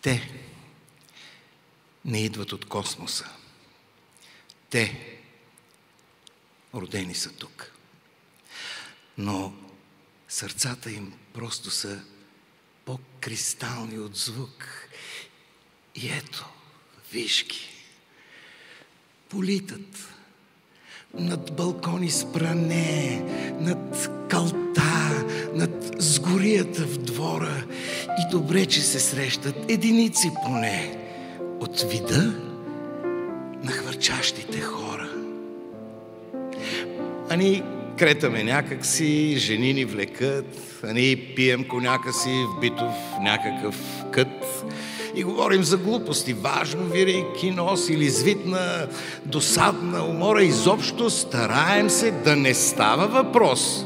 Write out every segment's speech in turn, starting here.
Те не идват от космоса. Те родени са тук. Но сърцата им просто са по-кристални от звук. И ето, виж ги, политат над балкони с пране, над калта, над сгорията в двора. И добре, че се срещат единици поне от вида на хвърчащите хора. А ние кретаме някакси, жени ни влекат, а ние пием коняка си в битов някакъв кът и говорим за глупости. Важно вири кинос или звитна, досадна умора. Изобщо стараем се да не става въпрос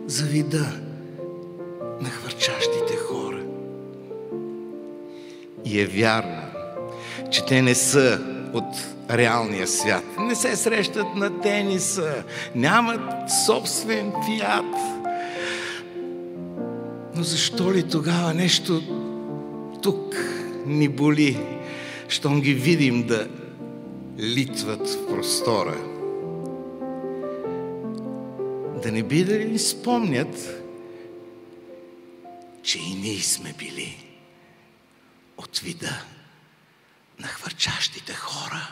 за вида на хвърчащите хора. И е вярно, че те не са от реалния свят. Не се срещат на тениса, нямат собствен фиат. Но защо ли тогава нещо тук ни боли, щом ги видим да литват в простора? Да не би да ни спомнят, че и ние сме били от вида на хвърчащите хора.